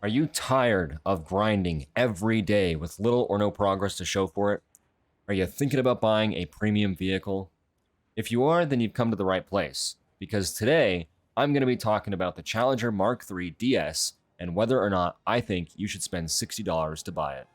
Are you tired of grinding every day with little or no progress to show for it? Are you thinking about buying a premium vehicle? If you are, then you've come to the right place, because today I'm going to be talking about the Challenger Mk3 DS and whether or not I think you should spend $60 to buy it.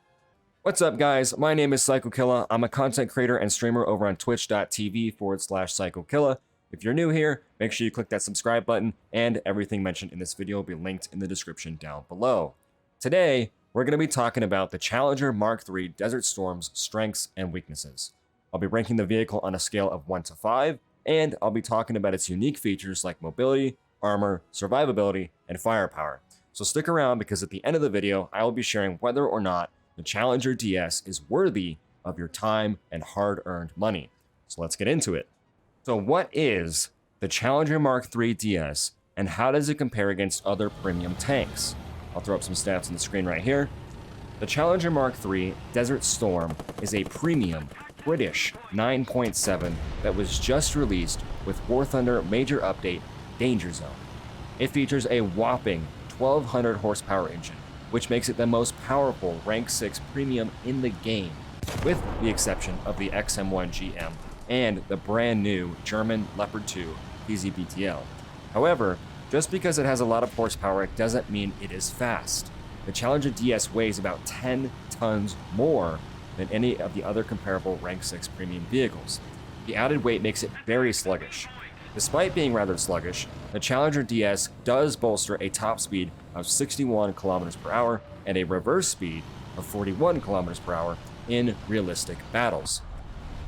What's up, guys? My name is PsychoKilla. I'm a content creator and streamer over on twitch.tv/PsychoKilla. If you're new here, make sure you click that subscribe button, and everything mentioned in this video will be linked in the description down below. Today, we're going to be talking about the Challenger Mk3 Desert Storm's strengths and weaknesses. I'll be ranking the vehicle on a scale of 1 to 5, and I'll be talking about its unique features like mobility, armor, survivability, and firepower. So stick around, because at the end of the video, I will be sharing whether or not the Challenger DS is worthy of your time and hard-earned money. So let's get into it. So what is the Challenger Mk3 DS, and how does it compare against other premium tanks? I'll throw up some stats on the screen right here. The Challenger Mk3 Desert Storm is a premium British 9.7 that was just released with War Thunder Major Update Danger Zone. It features a whopping 1200 horsepower engine, which makes it the most powerful Rank 6 premium in the game, with the exception of the XM1 GM and the brand new German Leopard 2 PZBTL. However, just because it has a lot of horsepower, it doesn't mean it is fast. The Challenger DS weighs about 10 tons more than any of the other comparable Rank 6 premium vehicles. The added weight makes it very sluggish. Despite being rather sluggish, the Challenger DS does bolster a top speed of 61 kilometers per hour and a reverse speed of 41 kilometers per hour in realistic battles.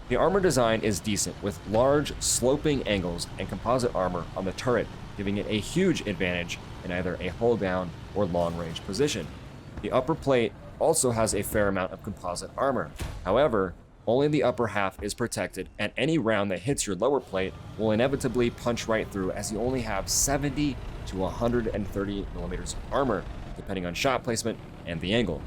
The armor design is decent, with large sloping angles and composite armor on the turret, giving it a huge advantage in either a hold down or long range position. The upper plate also has a fair amount of composite armor. However, only the upper half is protected, and any round that hits your lower plate will inevitably punch right through, as you only have 70 to 130 millimeters of armor, depending on shot placement and the angle.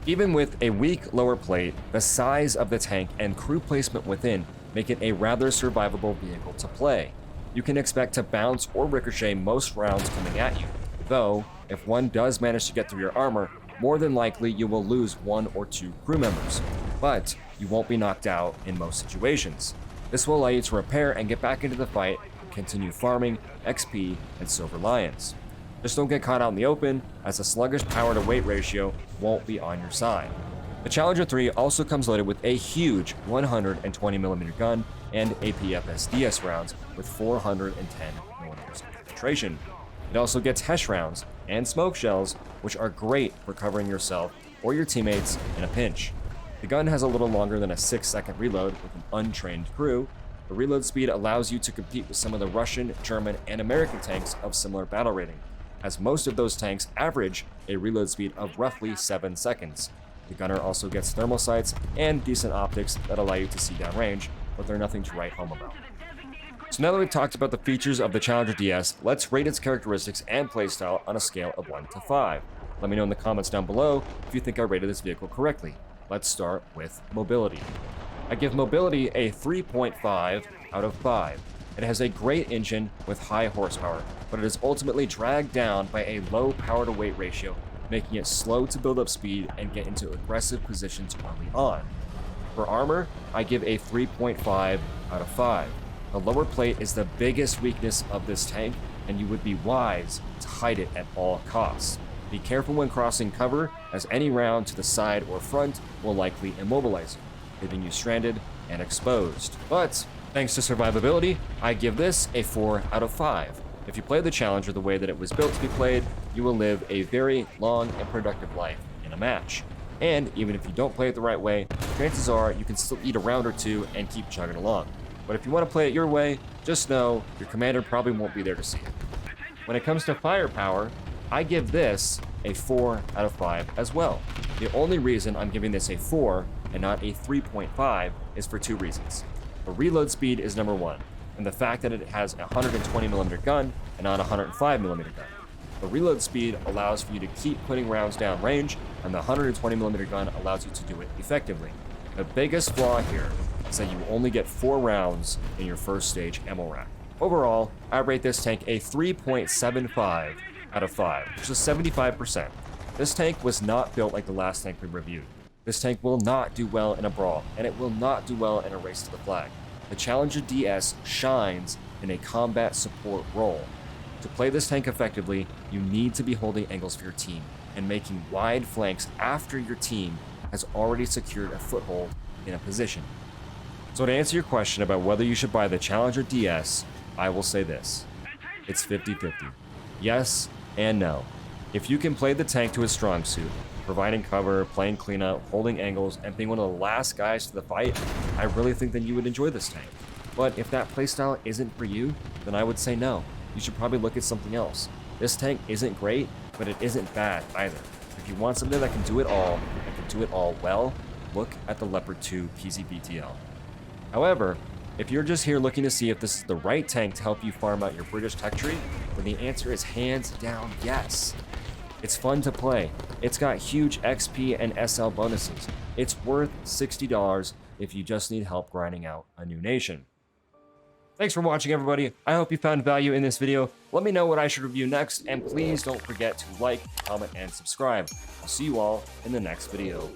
Even with a weak lower plate, the size of the tank and crew placement within make it a rather survivable vehicle to play. You can expect to bounce or ricochet most rounds coming at you, though if one does manage to get through your armor, more than likely you will lose 1 or 2 crew members, but you won't be knocked out in most situations. This will allow you to repair and get back into the fight and continue farming XP and Silver Lions. Just don't get caught out in the open, as a sluggish power to weight ratio won't be on your side. The Challenger 3 also comes loaded with a huge 120mm gun and APFS DS rounds with 410mm of penetration. It also gets HESH rounds and smoke shells, which are great for covering yourself or your teammates in a pinch. The gun has a little longer than a 6-second reload with an untrained crew. The reload speed allows you to compete with some of the Russian, German, and American tanks of similar battle rating, as most of those tanks average a reload speed of roughly 7 seconds. The gunner also gets thermal sights and decent optics that allow you to see downrange, but they're nothing to write home about. So now that we've talked about the features of the Challenger DS, let's rate its characteristics and playstyle on a scale of 1 to 5. Let me know in the comments down below if you think I rated this vehicle correctly. Let's start with mobility. I give mobility a 3.5 out of 5. It has a great engine with high horsepower, but it is ultimately dragged down by a low power to weight ratio, making it slow to build up speed and get into aggressive positions early on. For armor, I give a 3.5 out of 5. The lower plate is the biggest weakness of this tank, and you would be wise to hide it at all costs. Be careful when crossing cover, as any round to the side or front will likely immobilize you, leaving you stranded and exposed. But thanks to survivability, I give this a 4 out of 5. If you play the Challenger the way that it was built to be played, you will live a very long and productive life in a match. And even if you don't play it the right way, chances are you can still eat a round or two and keep chugging along. But if you want to play it your way, just know your commander probably won't be there to see it. When it comes to firepower, I give this a 4 out of 5 as well. The only reason I'm giving this a 4 and not a 3.5 is for 2 reasons. The reload speed is number 1, and the fact that it has a 120mm gun and not a 105mm gun. The reload speed allows for you to keep putting rounds down range, and the 120mm gun allows you to do it effectively. The biggest flaw here is that you only get 4 rounds in your first stage ammo rack. Overall, I rate this tank a 3.75 out of 5, which is 75%. This tank was not built like the last tank we reviewed. This tank will not do well in a brawl, and it will not do well in a race to the flag. The Challenger DS shines in a combat support role. To play this tank effectively, you need to be holding angles for your team and making wide flanks after your team has already secured a foothold in a position. So to answer your question about whether you should buy the Challenger DS, I will say this. It's 50-50. Yes and no. If you can play the tank to its strong suit, providing cover, playing cleanup, holding angles, and being one of the last guys to the fight, I really think that you would enjoy this tank. But if that playstyle isn't for you, then I would say no. You should probably look at something else. This tank isn't great, but it isn't bad either. If you want something that can do it all, and can do it all well, look at the Leopard 2 PZBTL. However, if you're just here looking to see if this is the right tank to help you farm out your British tech tree, then the answer is hands down yes. It's fun to play. It's got huge XP and SL bonuses. It's worth $60 if you just need help grinding out a new nation. Thanks for watching, everybody. I hope you found value in this video. Let me know what I should review next, and please don't forget to like, comment, and subscribe. I'll see you all in the next video.